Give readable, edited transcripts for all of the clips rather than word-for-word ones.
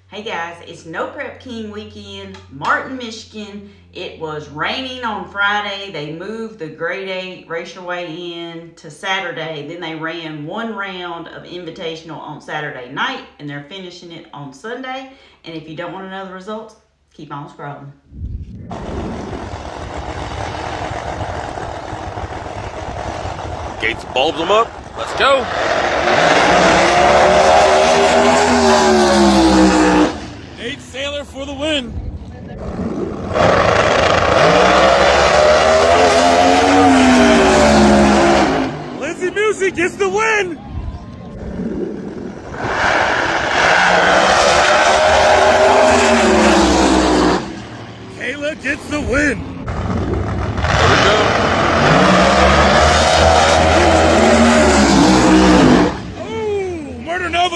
Hey guys, it's No Prep King weekend, Martin, Michigan. It was raining on Friday. They moved the grade 8 race your way in to Saturday. Then they ran one round of Invitational on Saturday night, and they're finishing it on Sunday. And if you don't want to know the results, keep on scrolling. Gates bulbs them up. Let's go. Nate Sailor for the win. Lizzie Music gets the win. Kayla gets the win. There we go.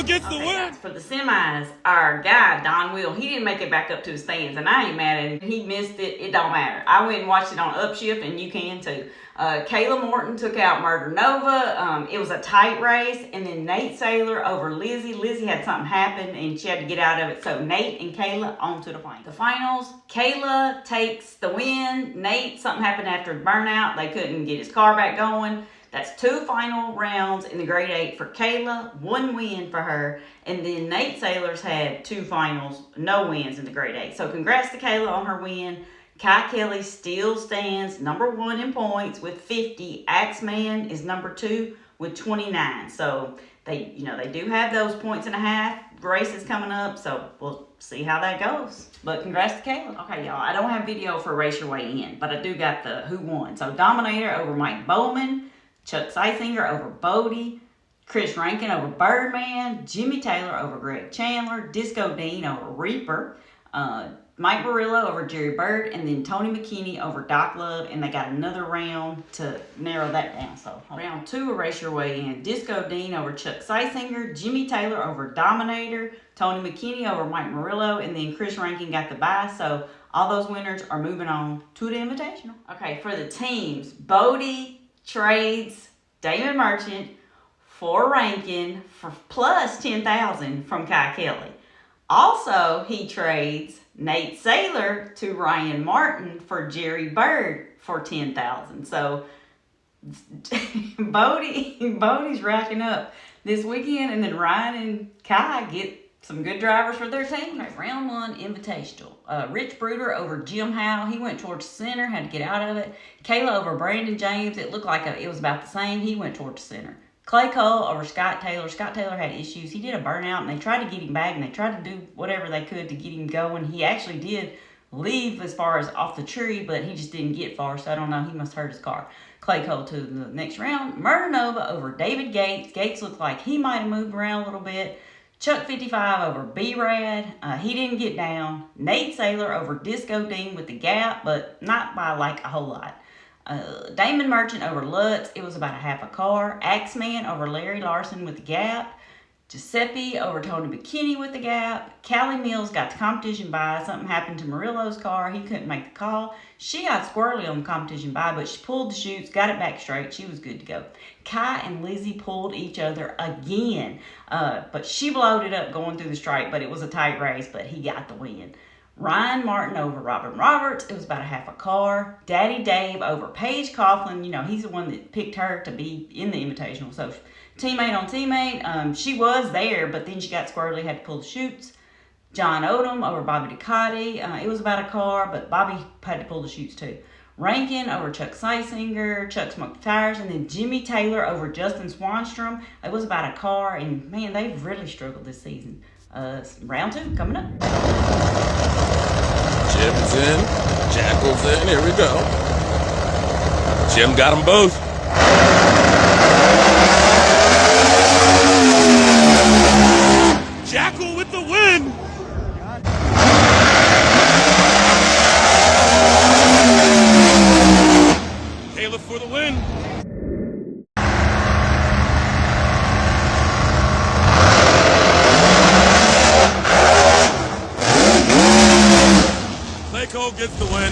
Gets the win. For the semis, our guy, Don Will, he didn't make it back up to the stands, and I ain't mad at him. He missed it. It don't matter. I went and watched it on Upshift, and you can too. Kayla Morton took out Murder Nova. It was a tight race, and then Nate Sailor over Lizzie. Lizzie had something happen, and she had to get out of it, so Nate and Kayla on to the finals. The finals, Kayla takes the win. Nate, something happened after the burnout. They couldn't get his car back going. That's 2 final rounds in the grade 8 for Kayla, 1 win for her. And then Nate Sailor's had 2 finals, no wins in the grade 8. So congrats to Kayla on her win. Kai Kelly still stands number 1 in points with 50. Axeman is number 2 with 29. So they do have those points and a half races coming up. So we'll see how that goes. But congrats to Kayla. Okay, y'all, I don't have video for Race Your Way In, but I do got the who won. So Dominator over Mike Bowman. Chuck Seisinger over Bodie, Chris Rankin over Birdman, Jimmy Taylor over Greg Chandler, Disco Dean over Reaper, Mike Barillo over Jerry Bird, and then Tony McKinney over Doc Love, and they got another round to narrow that down. So round 2 of Race Your Way In. Disco Dean over Chuck Seisinger, Jimmy Taylor over Dominator, Tony McKinney over Mike Murillo, and then Chris Rankin got the bye. So all those winners are moving on to the Invitational. Okay, for the teams, Bodie trades Damon Merchant for Rankin for plus $10,000 from Kai Kelly. Also, he trades Nate Sailor to Ryan Martin for Jerry Bird for $10,000. So Bodie's racking up this weekend, and then Ryan and Kai get some good drivers for their team. Okay, round 1 Invitational. Rich Bruder over Jim Howe. He went towards the center, had to get out of it. Kayla over Brandon James. It looked like it was about the same. He went towards the center. Clay Cole over Scott Taylor. Scott Taylor had issues. He did a burnout, and they tried to get him back, and they tried to do whatever they could to get him going. He actually did leave as far as off the tree, but he just didn't get far, so I don't know. He must hurt his car. Clay Cole to the next round. Murder Nova over David Gates. Gates looked like he might have moved around a little bit. Chuck 55 over B-Rad. He didn't get down. Nate Sailor over Disco Dean with the gap, but not by like a whole lot. Damon Merchant over Lutz. It was about a half a car. Axeman over Larry Larson with the gap. Giuseppe over Tony McKinney with the gap. Callie Mills got the competition bye. Something happened to Murillo's car. He couldn't make the call. She got squirrely on the competition bye, but she pulled the chutes, got it back straight. She was good to go. Kai and Lizzie pulled each other again, but she blowed it up going through the stripe, but it was a tight race, but he got the win. Ryan Martin over Robin Roberts. It was about a half a car. Daddy Dave over Paige Coughlin. He's the one that picked her to be in the Invitational. So teammate on teammate. She was there, but then she got squirrely, had to pull the chutes. John Odom over Bobby Ducati. It was about a car, but Bobby had to pull the chutes too. Rankin over Chuck Seisinger. Chuck smoked the tires. And then Jimmy Taylor over Justin Swanstrom. It was about a car, and man, they've really struggled this season. Round 2 coming up. Jim's in. Jackal's in. Here we go. Jim got them both. Jackal with the win. Kayla for the win. Cole gets the win.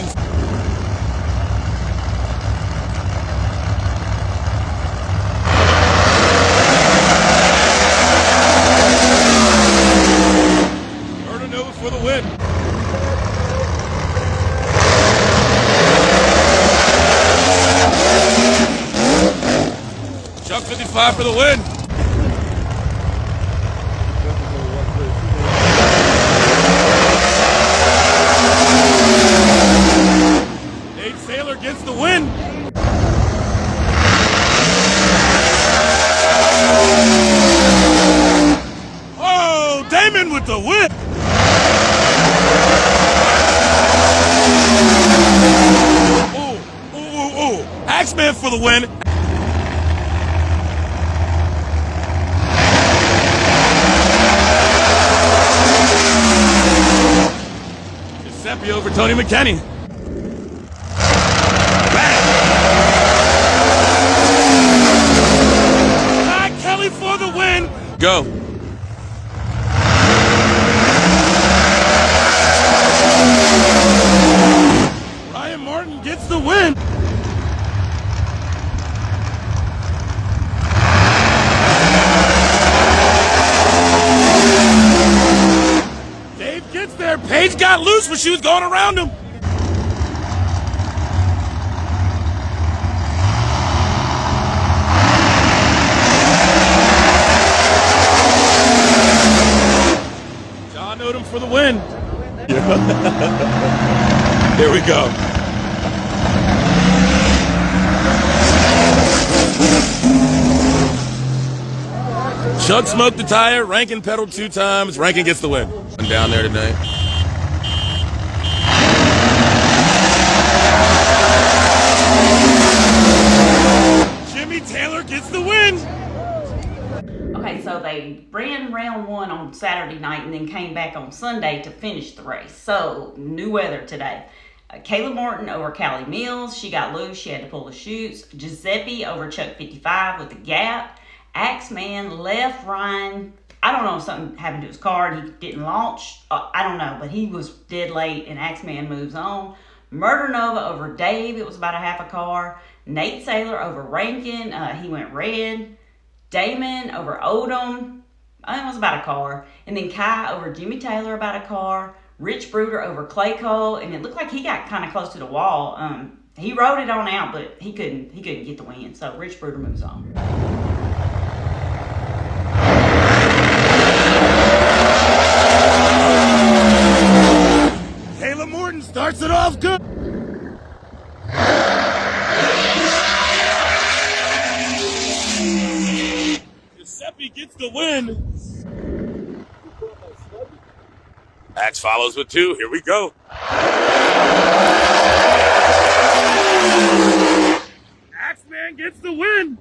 Nova for the win. Chuck 55 for the win. Nate Sailor gets the win. Oh, Damon with the win. Ooh. Axeman for the win. Giuseppe over Tony McKenney. Bang! Kelly for the win. Go. Ryan Martin gets the win. Dave gets there. Paige got loose when she was going around him. John Odom for the win. Here we go. Chuck smoked the tire. Rankin pedaled 2 times. Rankin gets the win. I'm down there today. Jimmy Taylor gets the win. Okay, so they ran round 1 on Saturday night and then came back on Sunday to finish the race. So, new weather today. Kayla Morton over Callie Mills. She got loose. She had to pull the chutes. Giuseppe over Chuck 55 with the gap. Axeman left Ryan. I don't know if something happened to his car and he didn't launch. I don't know, but he was dead late and Axeman moves on. Murder Nova over Dave. It was about a half a car. Nate Sailor over Rankin. He went red. Damon over Odom. I think it was about a car. And then Kai over Jimmy Taylor, about a car. Rich Bruder over Clay Cole. And it looked like he got kind of close to the wall. He rode it on out, but he couldn't get the win. So Rich Bruder moves on. Kayla Morton starts it off good. Giuseppe gets the win. Axe follows with 2. Here we go. Axeman gets the win.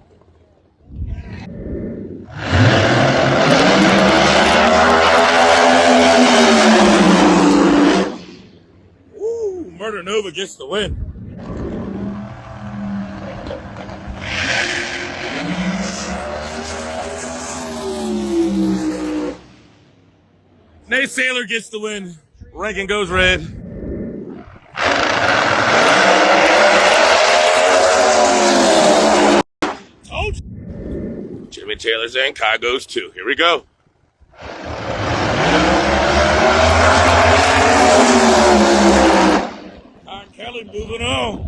Ooh, Murder Nova gets the win. Nate Sailor gets the win. Rankin goes red. Told you. Jimmy Taylor's in. Kai goes 2. Here we go. Con Kelly moving on.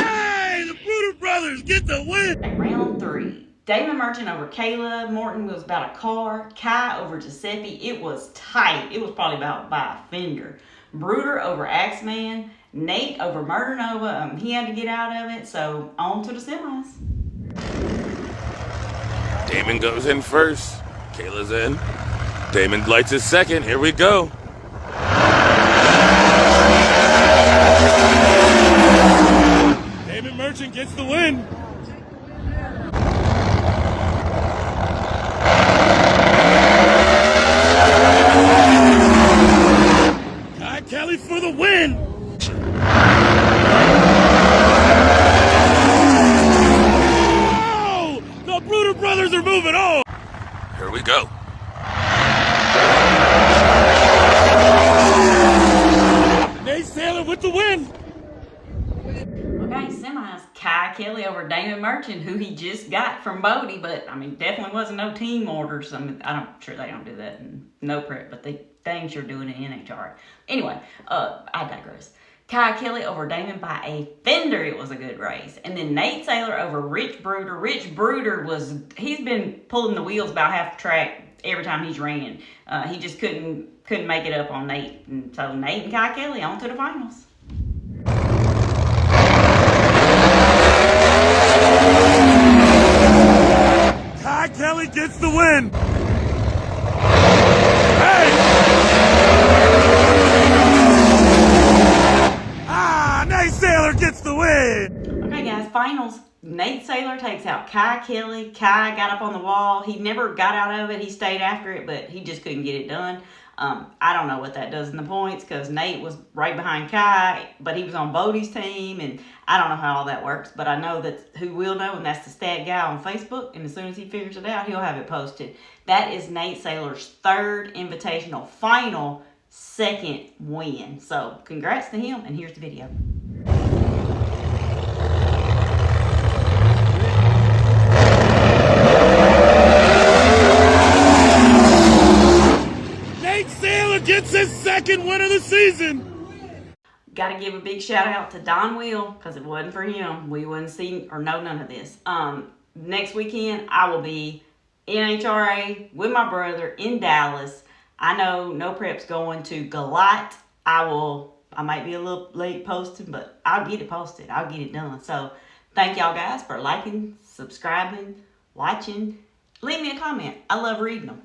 Hey, the Bruder brothers get the win. Round 3. Damon Merchant over Kayla Morton was about a car. Kai over Giuseppe. It was tight. It was probably about by a finger. Bruder over Axeman. Nate over Murder Nova. He had to get out of it. So on to the semis. Damon goes in first. Kayla's in. Damon lights his second. Here we go. Damon Merchant gets the win. Kai Kelly for the win. Oh, the Bruder brothers are moving on. Here we go. Nate Sailor with the win. Okay, semis. Kai Kelly over Damon Merchant, who he just got from Bodie, but I mean, definitely wasn't no team orders. I mean, I'm sure they don't do that in no prep, but they dang sure doing it in NHRA. Anyway, I digress. Kai Kelly over Damon by a fender. It was a good race. And then Nate Saylor over Rich Bruder. Rich Bruder he's been pulling the wheels about half the track every time he's ran. He just couldn't make it up on Nate. And so Nate and Kai Kelly on to the finals. Kai Kelly gets the win. Hey! Nate Saylor gets the win. Okay, guys, finals. Nate Saylor takes out Kai Kelly. Kai got up on the wall. He never got out of it. He stayed after it, but he just couldn't get it done. I don't know what that does in the points because Nate was right behind Kai, but he was on Bodie's team, and I don't know how all that works, but I know that who will know, and that's the stat guy on Facebook, and as soon as he figures it out, he'll have it posted. That is Nate Saylor's third Invitational final, second win. So congrats to him, and here's the video. Nate Saylor gets his second win of the season. Got to give a big shout out to Don Will, because it wasn't for him, we wouldn't see or know none of this. Next weekend, I will be in NHRA with my brother in Dallas. I know No Prep's going to Galat. I might be a little late posting, but I'll get it posted. I'll get it done. So thank y'all guys for liking, subscribing, watching. Leave me a comment. I love reading them.